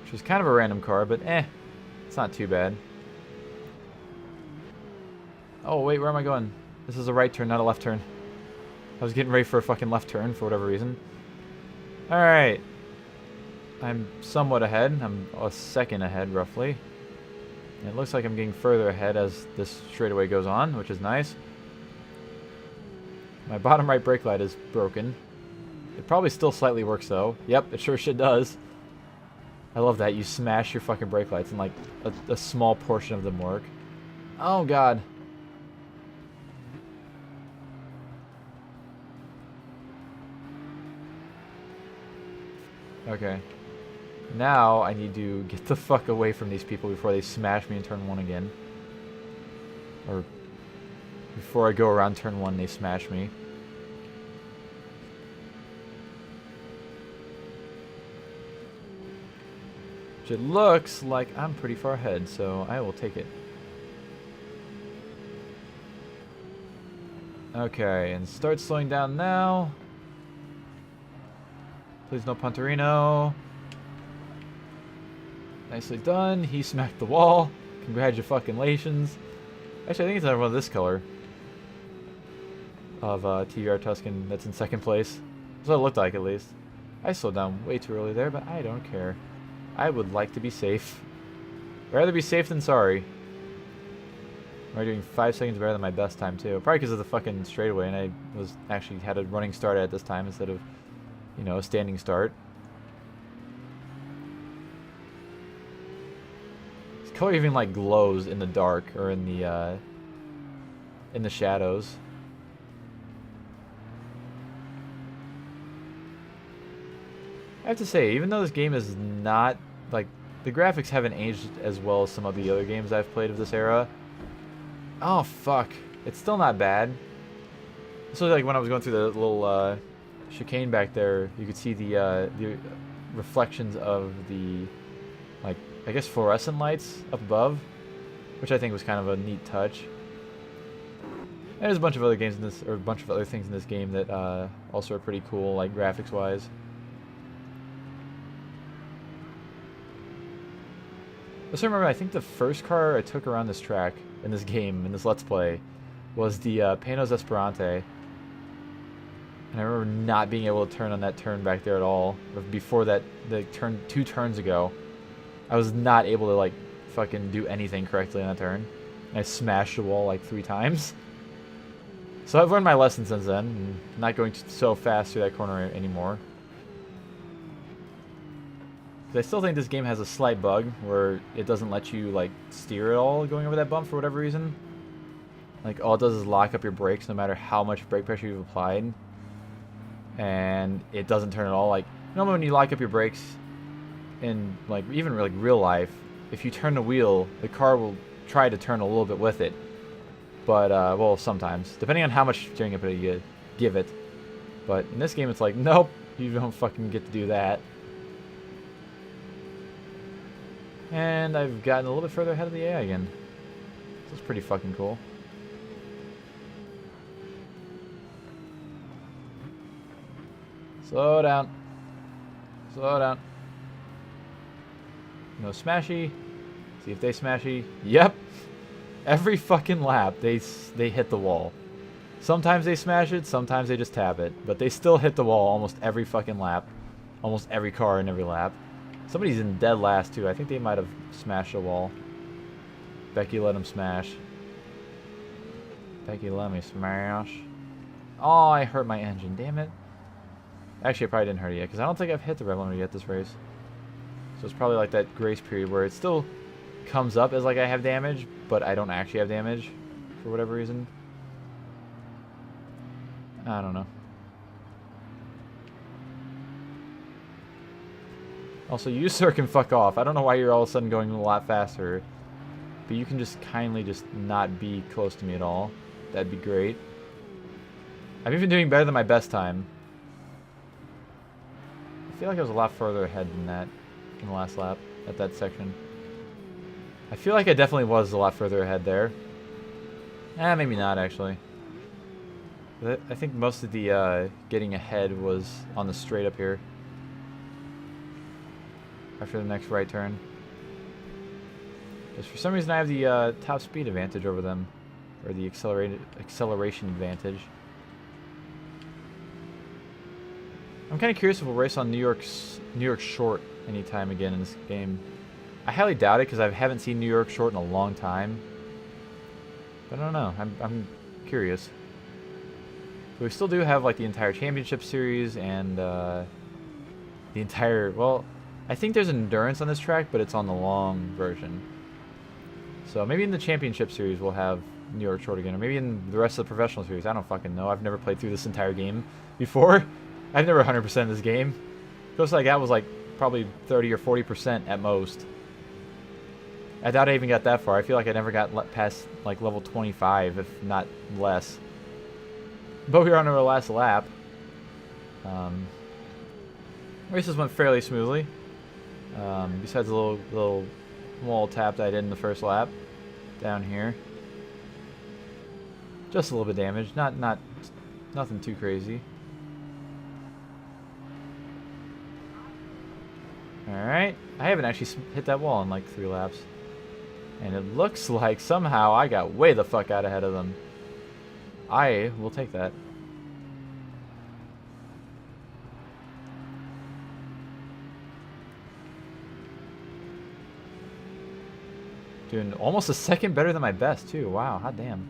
Which was kind of a random car, but it's not too bad. Oh wait, where am I going? This is a right turn, not a left turn. I was getting ready for a fucking left turn for whatever reason. Alright. I'm somewhat ahead. I'm a second ahead, roughly. And it looks like I'm getting further ahead as this straightaway goes on, which is nice. My bottom right brake light is broken. It probably still slightly works, though. Yep, it sure shit does. I love that. You smash your fucking brake lights and, like, a small portion of them work. Oh, God. Okay. Now I need to get the fuck away from these people before they smash me in turn 1 again. Or before I go around turn 1, they smash me. Which it looks like I'm pretty far ahead, so I will take it. Okay, and start slowing down now. Please no Punterino. Nicely done. He smacked the wall. Congratulations. Actually, I think it's another one of this color. Of TVR Tuscan that's in second place. That's what it looked like, at least. I slowed down way too early there, but I don't care. I would like to be safe. Rather be safe than sorry. I'm doing 5 seconds better than my best time too. Probably because of the fucking straightaway, and I was actually had a running start at this time instead of, you know, a standing start. This color even like glows in the dark or in the shadows. I have to say, even though this game is not like the graphics haven't aged as well as some of the other games I've played of this era. Oh fuck! It's still not bad. So like when I was going through the little chicane back there, you could see the reflections of the, like, I guess fluorescent lights up above, which I think was kind of a neat touch. And there's a bunch of other games in this, or a bunch of other things in this game that also are pretty cool, like graphics wise. I still remember, I think the first car I took around this track in this game, in this Let's Play, was the Panos Esperante. And I remember not being able to turn on that turn back there at all. Before that, the turn 2 turns ago, I was not able to, like, fucking do anything correctly on that turn. And I smashed the wall, like, 3 times. So I've learned my lesson since then, and not going so fast through that corner anymore. I still think this game has a slight bug where it doesn't let you like steer at all going over that bump for whatever reason. Like all it does is lock up your brakes no matter how much brake pressure you've applied, and it doesn't turn at all. Like normally when you lock up your brakes in like even like real life, if you turn the wheel, the car will try to turn a little bit with it. But well, sometimes depending on how much steering input you give it. But in this game, it's like nope, you don't fucking get to do that. And I've gotten a little bit further ahead of the AI again. This is pretty fucking cool. Slow down. Slow down. No smashy. See if they smashy. Yep. Every fucking lap, they hit the wall. Sometimes they smash it, sometimes they just tap it. But they still hit the wall almost every fucking lap. Almost every car in every lap. Somebody's in dead last, too. I think they might have smashed a wall. Becky let him smash. Becky let me smash. Oh, I hurt my engine. Damn it. Actually, I probably didn't hurt it yet, because I don't think I've hit the rev limiter yet this race. So it's probably like that grace period where it still comes up as like I have damage, but I don't actually have damage for whatever reason. I don't know. Also, you sir can fuck off. I don't know why you're all of a sudden going a lot faster. But you can just kindly just not be close to me at all. That'd be great. I'm even doing better than my best time. I feel like I was a lot further ahead than that in the last lap at that section. I feel like I definitely was a lot further ahead there. Maybe not actually. I think most of the getting ahead was on the straight up here. After the next right turn. Because for some reason I have the top speed advantage over them. Or the acceleration advantage. I'm kind of curious if we'll race on New York Short anytime again in this game. I highly doubt it because I haven't seen New York Short in a long time. But I don't know. I'm curious. But we still do have like the entire championship series and the entire, well, I think there's endurance on this track, but it's on the long version. So maybe in the championship series we'll have New York Short again, or maybe in the rest of the professional series. I don't fucking know. I've never played through this entire game before. I've never 100% this game. Close I got was like probably 30 or 40% at most. I doubt I even got that far. I feel like I never got past like level 25, if not less. But we were on our last lap. Races went fairly smoothly. Besides a little wall tap that I did in the first lap down here. Just a little bit damaged, nothing too crazy. Alright, I haven't actually hit that wall in like 3 laps. And it looks like somehow I got way the fuck out ahead of them. I will take that. Doing almost a second better than my best, too. Wow, hot damn.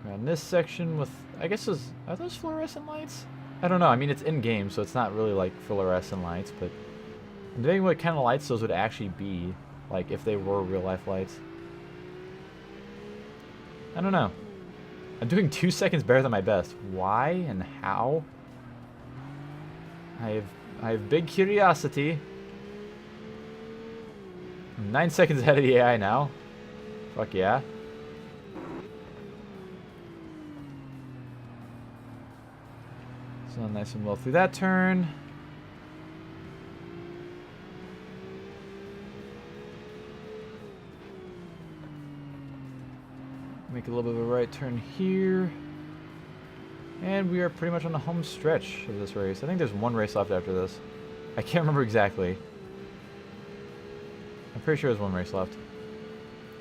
Around this section with, I guess, are those fluorescent lights? I don't know. I mean, it's in-game, so it's not really like fluorescent lights, but I'm debating what kind of lights those would actually be, like if they were real-life lights. I don't know. I'm doing 2 seconds better than my best. Why and how? I have big curiosity. I'm 9 seconds ahead of the AI now. Fuck yeah. So nice and well through that turn. Make a little bit of a right turn here. And we are pretty much on the home stretch of this race. I think there's one race left after this. I can't remember exactly. I'm pretty sure there's one race left.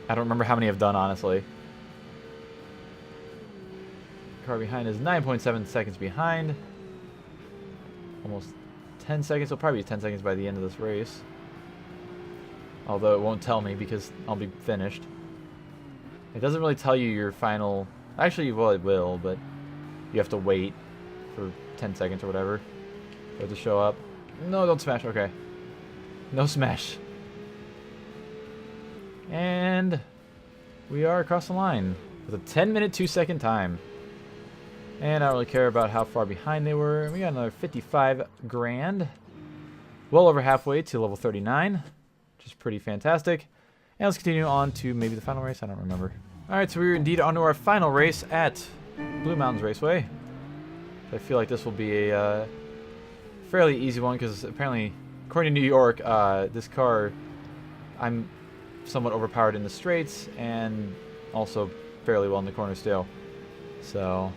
I don't remember how many I've done, honestly. Car behind is 9.7 seconds behind. Almost 10 seconds. It'll probably be 10 seconds by the end of this race. Although it won't tell me because I'll be finished. It doesn't really tell you your final... Actually, well, it will, but you have to wait for 10 seconds or whatever for it to show up. No, don't smash. Okay. No smash. And we are across the line with a 10-minute, 2-second time. And I don't really care about how far behind they were. We got another 55 grand. Well over halfway to level 39, which is pretty fantastic. And let's continue on to maybe the final race. I don't remember. Alright, so we're indeed on to our final race at Blue Mountains Raceway. I feel like this will be a fairly easy one because apparently, according to New York, this car, I'm somewhat overpowered in the straights and also fairly well in the corner still. So,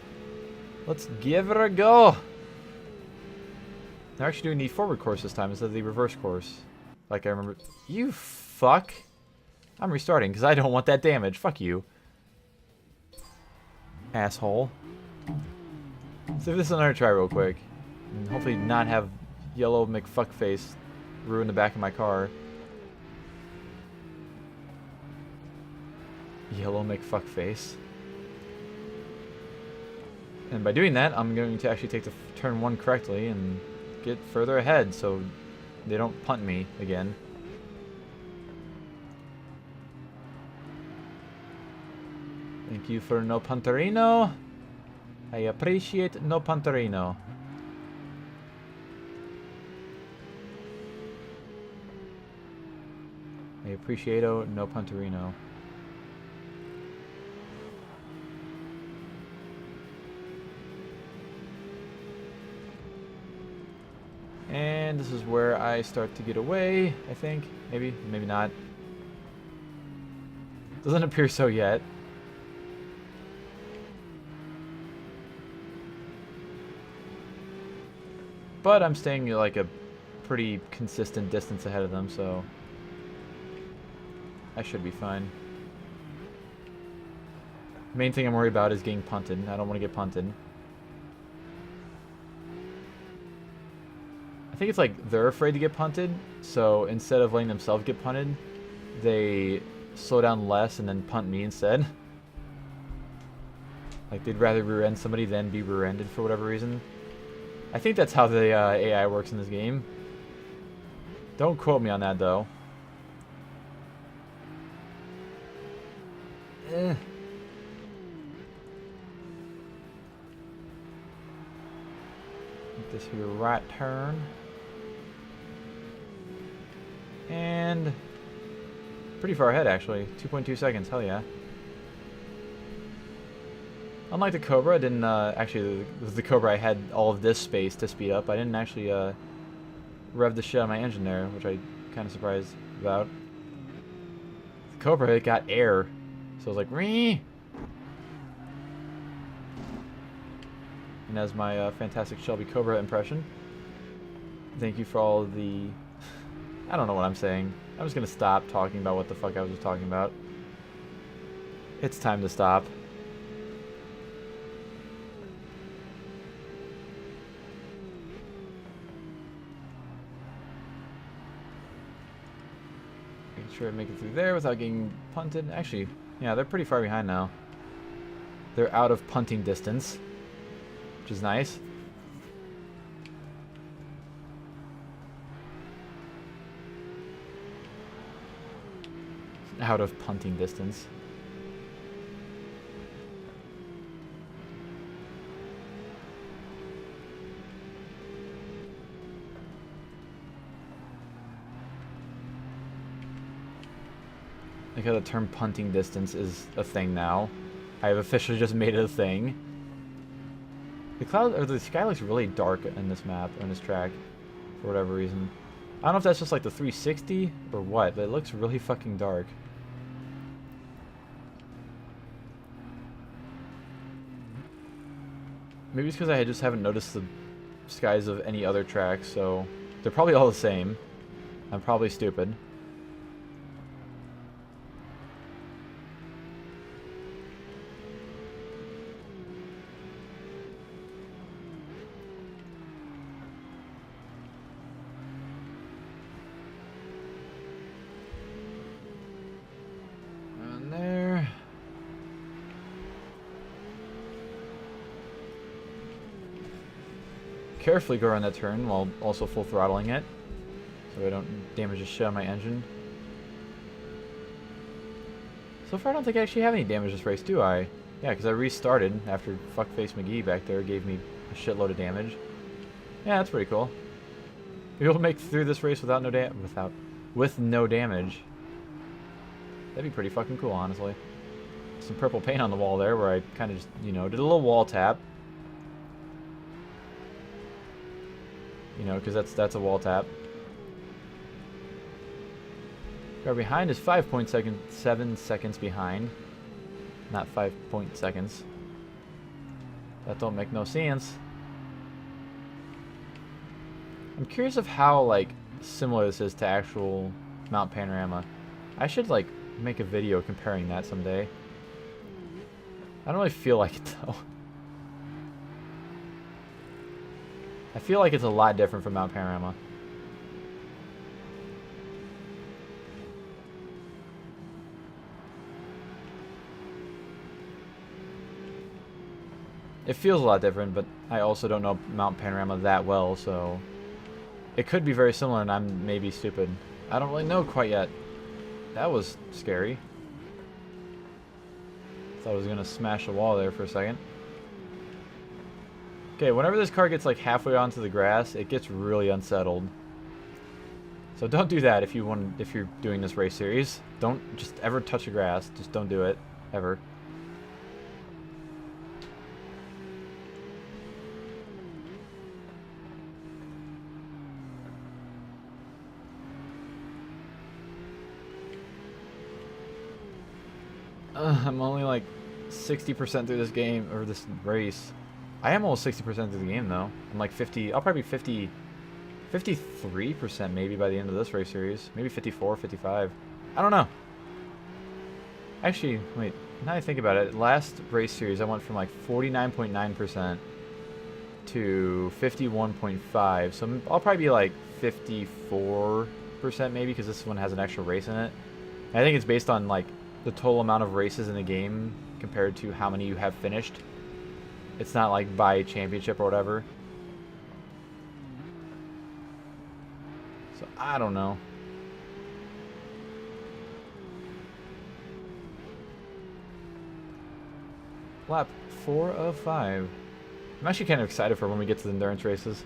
let's give it a go. They're actually doing the forward course this time instead of the reverse course. Like I remember. You fuck. I'm restarting because I don't want that damage. Fuck you. Asshole. Let's give this another try real quick. And hopefully not have yellow McFuckface ruin the back of my car. Yellow McFuckface. And by doing that, I'm going to actually take the turn 1 correctly and get further ahead so they don't punt me again. Thank you for no punterino. I appreciate no punterino. I appreciate no punterino. And this is where I start to get away, I think. Maybe, maybe not. Doesn't appear so yet. But I'm staying like a pretty consistent distance ahead of them, so I should be fine. Main thing I'm worried about is getting punted. I don't want to get punted. I think it's like they're afraid to get punted, so instead of letting themselves get punted, they slow down less and then punt me instead. Like they'd rather rear-end somebody than be rear-ended for whatever reason. I think that's how the AI works in this game. Don't quote me on that, though. Get this here right turn. And pretty far ahead, actually. 2.2 seconds, hell yeah. Unlike the Cobra, I didn't, actually, the Cobra I had all of this space to speed up. I didn't actually, rev the shit out of my engine there, which I kind of surprised about. The Cobra, it got air. So I was like, Ree! And as my, fantastic Shelby Cobra impression. Thank you for all of the... I don't know what I'm saying. I'm just gonna stop talking about what the fuck I was just talking about. It's time to stop. Making sure I make it through there without getting punted. Actually, yeah, they're pretty far behind now. They're out of punting distance, which is nice. Out of punting distance. Like how the term punting distance is a thing now. I have officially just made it a thing. The cloud or the sky looks really dark in this map, on this track, for whatever reason. I don't know if that's just like the 360 or what, but it looks really fucking dark. Maybe it's because I just haven't noticed the skies of any other tracks, so they're probably all the same. I'm probably stupid. And there. Carefully go around that turn while also full throttling it, so I don't damage the shit on my engine. So far I don't think I actually have any damage this race, do I? Yeah, because I restarted after Fuckface McGee back there gave me a shitload of damage. Yeah, that's pretty cool. Be able to make through this race without with no damage. That'd be pretty fucking cool, honestly. Some purple paint on the wall there where I kind of just, you know, did a little wall tap. You know, because that's a wall tap. Car behind is 5.7 seconds behind. Not 5 seconds. That don't make no sense. I'm curious of how, like, similar this is to actual Mount Panorama. I should, like, make a video comparing that someday. I don't really feel like it, though. I feel like it's a lot different from Mount Panorama. It feels a lot different, but I also don't know Mount Panorama that well, so it could be very similar and I'm maybe stupid. I don't really know quite yet. That was scary. Thought I was gonna smash a wall there for a second. Okay, whenever this car gets like halfway onto the grass, it gets really unsettled. So don't do that if you're doing this race series. Don't just ever touch the grass. Just don't do it ever. I'm only like 60% through this game, or this race. I am almost 60% through the game though. I'm like 50, I'll probably be 53% maybe by the end of this race series. Maybe 54, 55. I don't know. Actually, wait, now I think about it, last race series I went from like 49.9% to 51.5. So I'll probably be like 54% maybe, because this one has an extra race in it. And I think it's based on like the total amount of races in the game compared to how many you have finished. It's not like by championship or whatever. So I don't know. Lap 4 of 5. I'm actually kind of excited for when we get to the endurance races,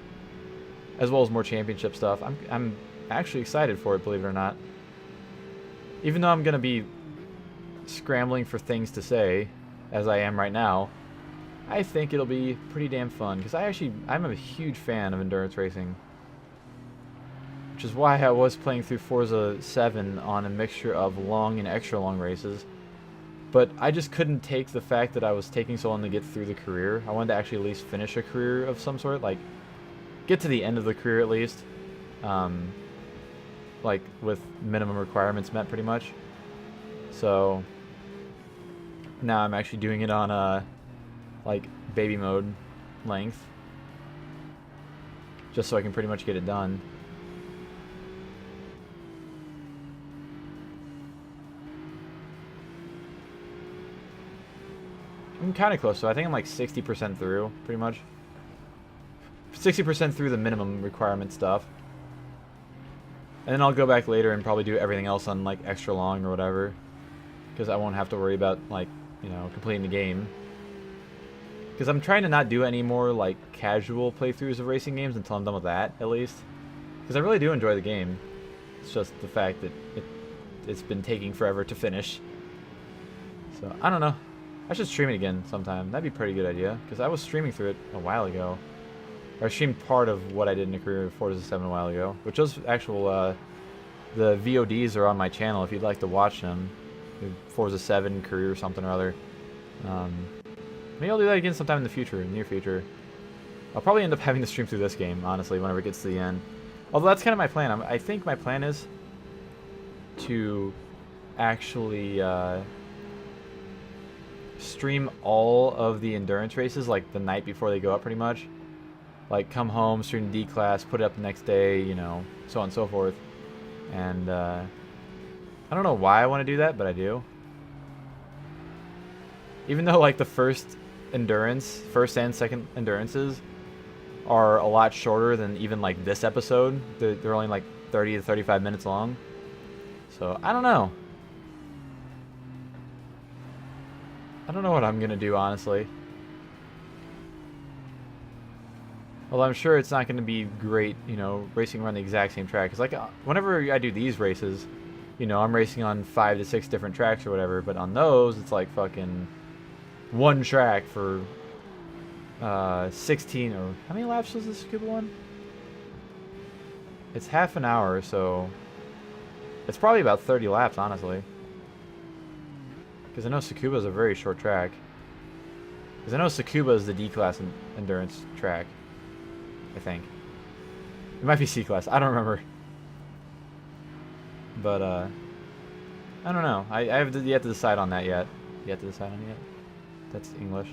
as well as more championship stuff. I'm actually excited for it, believe it or not. Even though I'm gonna be scrambling for things to say, as I am right now, I think it'll be pretty damn fun, because I'm a huge fan of endurance racing. Which is why I was playing through Forza 7 on a mixture of long and extra long races. But I just couldn't take the fact that I was taking so long to get through the career. I wanted to actually at least finish a career of some sort, like get to the end of the career at least. Like with minimum requirements met pretty much. So now I'm actually doing it on like baby mode length, just so I can pretty much get it done. I'm kind of close, so I think I'm like 60% through, pretty much. 60% through the minimum requirement stuff. And then I'll go back later and probably do everything else on like extra long or whatever, because I won't have to worry about like, you know, completing the game. Because I'm trying to not do any more like casual playthroughs of racing games until I'm done with that, at least. Because I really do enjoy the game. It's just the fact that it's been taking forever to finish. So I don't know. I should stream it again sometime. That'd be a pretty good idea, because I was streaming through it a while ago. Or I streamed part of what I did in a career of Forza 7 a while ago, which was actual, the VODs are on my channel if you'd like to watch them. Forza 7 career or something or other. Maybe I'll do that again sometime in the future, near future. I'll probably end up having to stream through this game, honestly, whenever it gets to the end. Although that's kind of my plan. I think my plan is to actually stream all of the endurance races like the night before they go up, pretty much. Like come home, stream D class, put it up the next day, you know, so on and so forth. And I don't know why I want to do that, but I do. Even though like the first and second endurances are a lot shorter than even like this episode. They're only like 30 to 35 minutes long. So I don't know. I don't know what I'm gonna do, honestly. Although I'm sure it's not gonna be great, you know, racing around the exact same track. Cause like whenever I do these races, you know, I'm racing on 5 to 6 different tracks or whatever. But on those, it's like fucking one track for 16 or how many laps was this Scuba one? It's half an hour, so it's probably about 30 laps, honestly. Because I know Tsukuba is a very short track. Because I know Tsukuba is the D-class endurance track. I think. It might be C-class. I don't remember. But, I don't know. I have yet to decide on that yet. Yet to decide on it yet? That's English.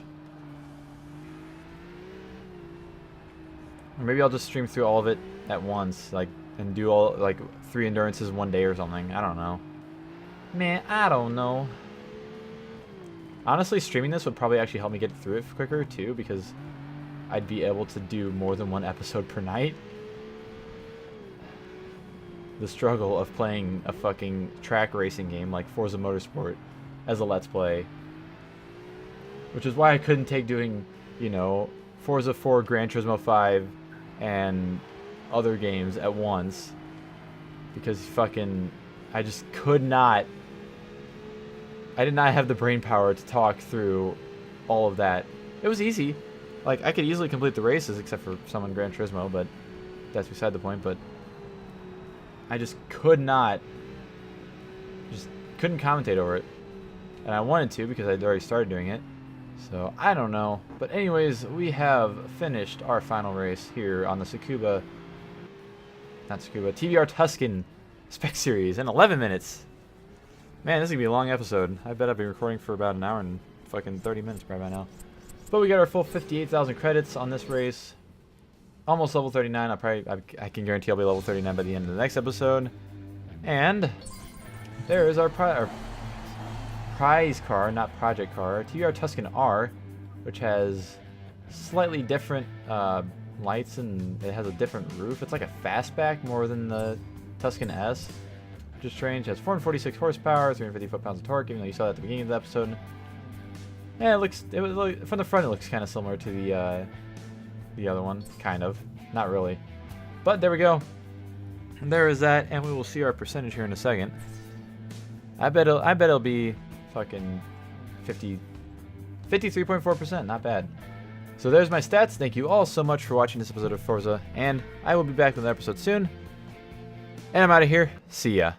Or maybe I'll just stream through all of it at once. Like, and do all, like, 3 endurances one day or something. I don't know. Man, I don't know. Honestly, streaming this would probably actually help me get through it quicker, too, because I'd be able to do more than one episode per night. The struggle of playing a fucking track racing game like Forza Motorsport as a Let's Play. Which is why I couldn't take doing, you know, Forza 4, Gran Turismo 5, and other games at once. Because fucking, I just could not. I did not have the brain power to talk through all of that. It was easy. Like, I could easily complete the races, except for some in Gran Turismo, but that's beside the point. But I just could not, just couldn't commentate over it. And I wanted to because I'd already started doing it. So, I don't know. But anyways, we have finished our final race here on the TVR Tuscan Spec Series in 11 minutes. Man, this is going to be a long episode. I bet I've been recording for about an hour and fucking 30 minutes probably by now. But we got our full 58,000 credits on this race. Almost level 39. I can guarantee I'll be level 39 by the end of the next episode. And there is our prize car, not project car, TVR Tuscan R, which has slightly different lights and it has a different roof. It's like a fastback more than the Tuscan S. Just strange. It has 446 horsepower, 350 foot-pounds of torque, even though you saw that at the beginning of the episode. Yeah, from the front it looks kind of similar to the other one, kind of, not really. But there we go. And there is that, and we will see our percentage here in a second. I bet it'll be fucking 53.4%, not bad. So there's my stats. Thank you all so much for watching this episode of Forza, and I will be back with another episode soon. And I'm out of here. See ya.